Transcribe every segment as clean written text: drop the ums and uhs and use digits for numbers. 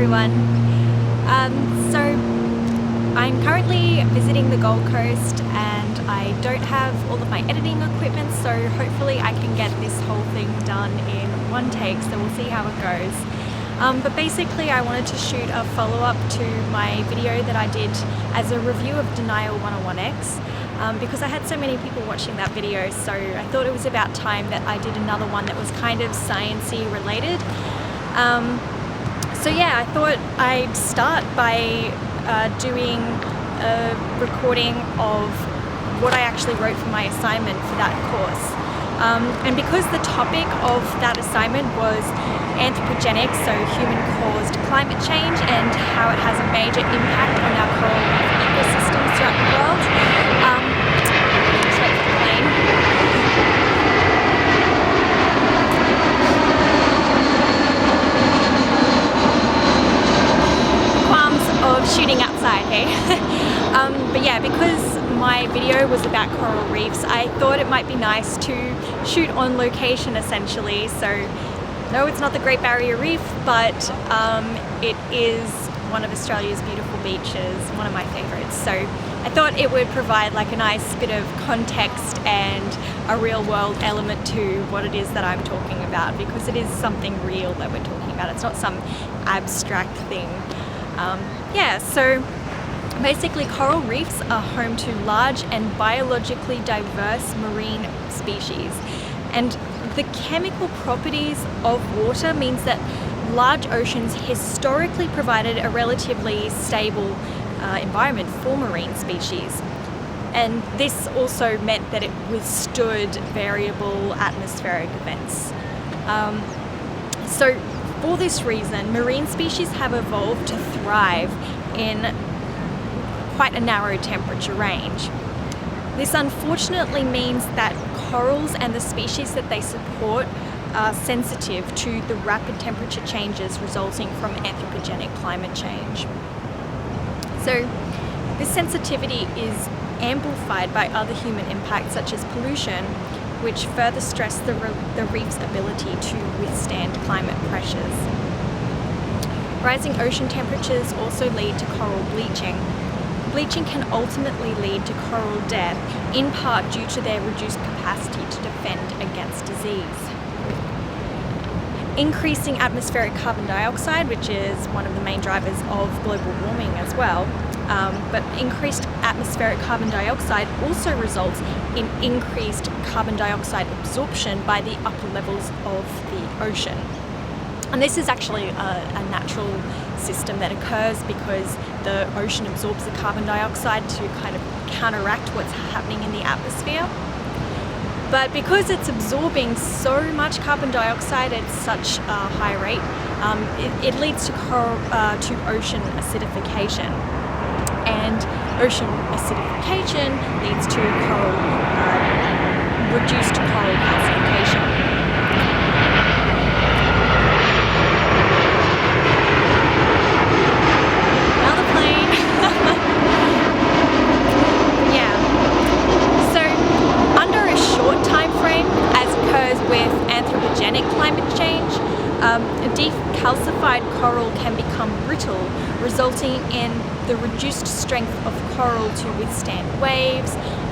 everyone. So I'm currently visiting the Gold Coast and I don't have all of my editing equipment, so hopefully I can get this whole thing done in one take, so we'll see how it goes. But basically I wanted to shoot a follow-up to my video that I did as a review of Denial 101X. Because I had so many people watching that video, so I thought it was about time that I did another one that was kind of sciencey related. So yeah, I thought I'd start by doing a recording of what I actually wrote for my assignment for that course. And because the topic of that assignment was anthropogenic, so human-caused climate change and how it has a major impact on our coral reef ecosystems throughout the world. Just wait for the plane. Qualms of shooting outside, hey? But yeah, because my video was about coral reefs, I thought it might be nice to shoot on location essentially. So no, it's not the Great Barrier Reef, but it is one of Australia's beautiful beaches, one of my favourites. So I thought it would provide like a nice bit of context and a real world element to what it is that I'm talking about, because it is something real that we're talking about. It's not some abstract thing. Yeah, so basically coral reefs are home to large and biologically diverse marine species. And the chemical properties of water means that large oceans historically provided a relatively stable environment for marine species. And this also meant that it withstood variable atmospheric events. So for this reason, marine species have evolved to thrive in quite a narrow temperature range. This unfortunately means that corals and the species that they support are sensitive to the rapid temperature changes resulting from anthropogenic climate change. So this sensitivity is amplified by other human impacts such as pollution, which further stress the reef's ability to withstand climate pressures. Rising ocean temperatures also lead to coral bleaching. Bleaching can ultimately lead to coral death, in part due to their reduced capacity to defend against disease. Increasing atmospheric carbon dioxide, which is one of the main drivers of global warming as well, but increased atmospheric carbon dioxide also results in increased carbon dioxide absorption by the upper levels of the ocean. And this is actually a natural system that occurs because the ocean absorbs the carbon dioxide to kind of counteract what's happening in the atmosphere. But because it's absorbing so much carbon dioxide at such a high rate, it leads to ocean acidification. And ocean acidification leads to reduced coral calcification. Climate change, decalcified coral can become brittle, resulting in the reduced strength of coral to withstand waves,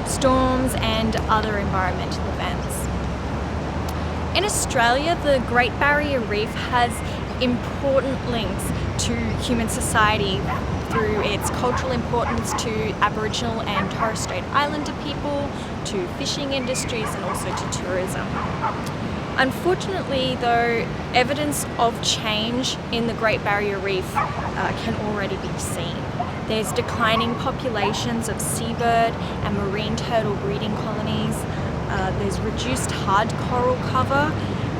storms, and other environmental events. In Australia, the Great Barrier Reef has important links to human society through its cultural importance to Aboriginal and Torres Strait Islander people, to fishing industries, and also to tourism. Unfortunately, though, evidence of change in the Great Barrier Reef can already be seen. There's declining populations of seabird and marine turtle breeding colonies, there's reduced hard coral cover,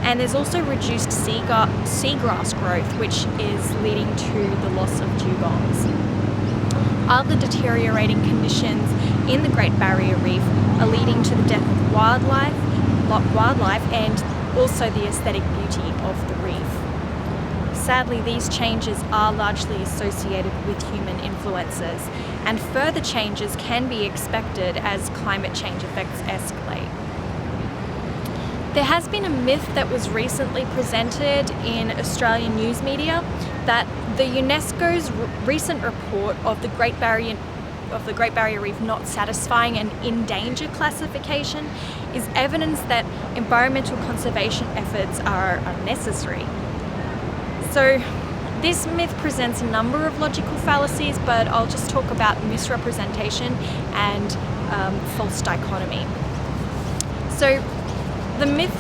and there's also reduced seagrass growth, which is leading to the loss of dugongs. Other deteriorating conditions in the Great Barrier Reef are leading to the death of wildlife and also the aesthetic beauty of the reef. Sadly, these changes are largely associated with human influences, and further changes can be expected as climate change effects escalate. There has been a myth that was recently presented in Australian news media that the UNESCO's recent report of the Great Barrier Reef not satisfying an in danger classification is evidence that environmental conservation efforts are unnecessary. So this myth presents a number of logical fallacies, but I'll just talk about misrepresentation and false dichotomy. So the myth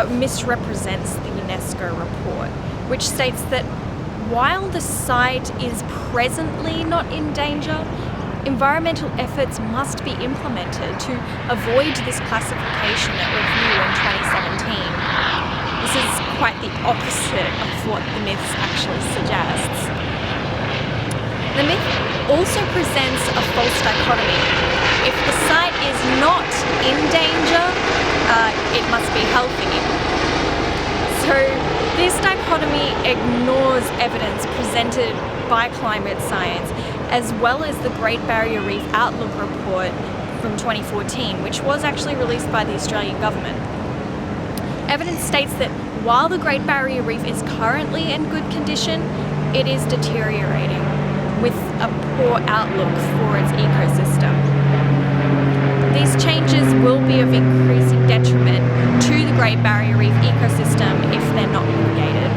misrepresents the UNESCO report, which states that while the site is presently not in danger, environmental efforts must be implemented to avoid this classification at review in 2017. This is quite the opposite of what the myth actually suggests. The myth also presents a false dichotomy. If the site is not in danger, it must be healthy. So this dichotomy ignores evidence presented by climate science, as well as the Great Barrier Reef Outlook report from 2014, which was actually released by the Australian government. Evidence states that while the Great Barrier Reef is currently in good condition, it is deteriorating with a poor outlook for its ecosystem. These changes will be of increasing detriment to the Great Barrier Reef ecosystem if they're not mitigated.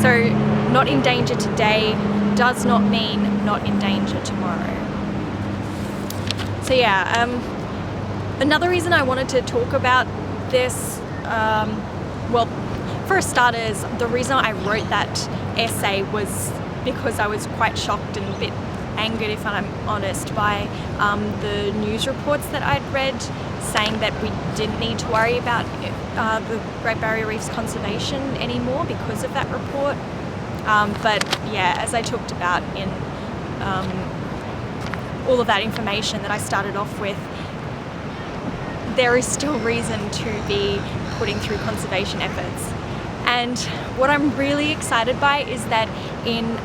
So, not in danger today does not mean not in danger tomorrow. So yeah, another reason I wanted to talk about this, well, for starters, the reason I wrote that essay was because I was quite shocked and a bit angered, if I'm honest, by the news reports that I'd read saying that we didn't need to worry about the Great Barrier Reef's conservation anymore because of that report. But yeah, as I talked about in all of that information that I started off with, there is still reason to be putting through conservation efforts. And what I'm really excited by is that in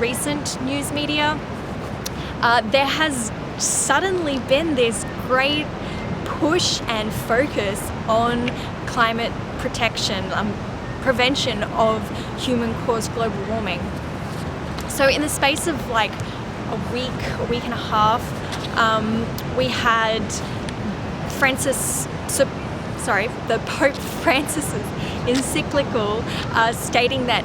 recent news media, there has suddenly been this great push and focus on climate protection, prevention of human-caused global warming. So in the space of like a week and a half, we had the Pope Francis's encyclical stating that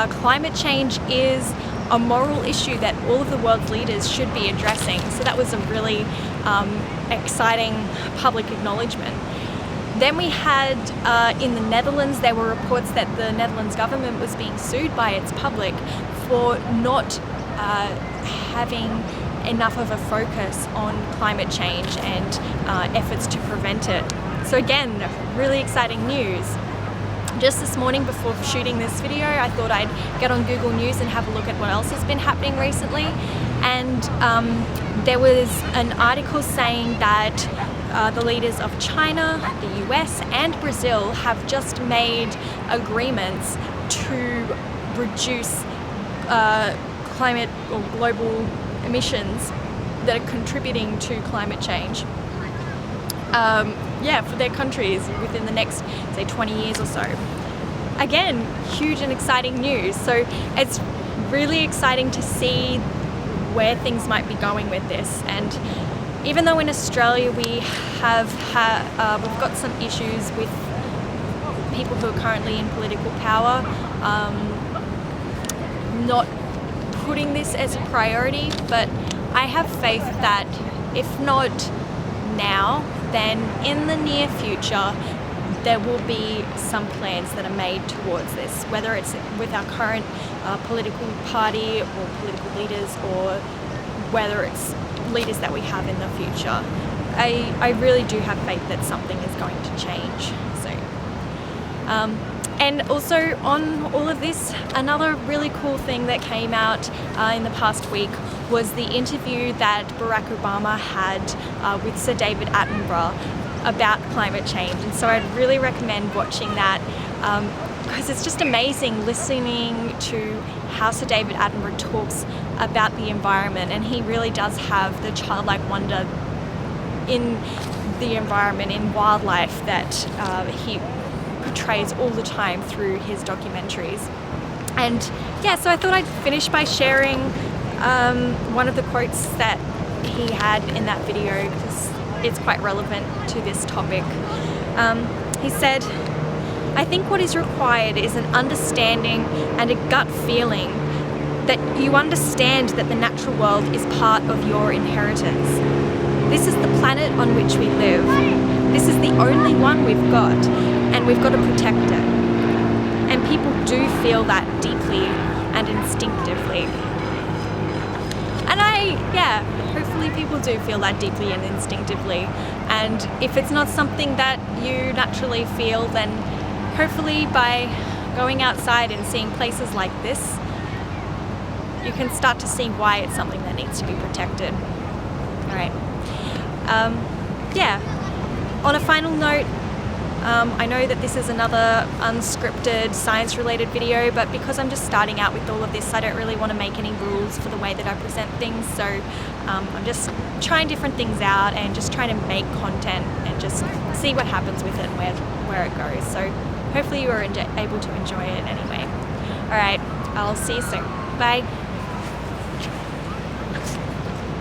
climate change is a moral issue that all of the world's leaders should be addressing. So that was a really exciting public acknowledgement. Then we had in the Netherlands, there were reports that the Netherlands government was being sued by its public for not having enough of a focus on climate change and efforts to prevent it. So again, really exciting news. Just this morning before shooting this video, I thought I'd get on Google News and have a look at what else has been happening recently. And there was an article saying that the leaders of China, the US and Brazil have just made agreements to reduce climate or global emissions that are contributing to climate change. For their countries within the next, say, 20 years or so. Again, huge and exciting news. So it's really exciting to see where things might be going with this. And even though in Australia we have we've got some issues with people who are currently in political power not putting this as a priority, but I have faith that if not now, then in the near future there will be some plans that are made towards this, whether it's with our current political party or political leaders, or whether it's leaders that we have in the future. I really do have faith that something is going to change soon. And also on all of this, another really cool thing that came out in the past week was the interview that Barack Obama had with Sir David Attenborough about climate change. And so I'd really recommend watching that because it's just amazing listening to how Sir David Attenborough talks about the environment, and he really does have the childlike wonder in the environment in wildlife that he portrays all the time through his documentaries. And yeah, so I thought I'd finish by sharing one of the quotes that he had in that video, because it's quite relevant to this topic. He said, "I think what is required is an understanding and a gut feeling that you understand that the natural world is part of your inheritance. This is the planet on which we live. This is the only one we've got, and we've got to protect it." And people do feel that deeply and instinctively. And hopefully people do feel that deeply and instinctively. And if it's not something that you naturally feel, then hopefully by going outside and seeing places like this, you can start to see why it's something that needs to be protected. All right. On a final note, I know that this is another unscripted science-related video, but because I'm just starting out with all of this, I don't really want to make any rules for the way that I present things. So I'm just trying different things out and just trying to make content and just see what happens with it and where it goes. So hopefully you are able to enjoy it anyway. All right, I'll see you soon. Bye.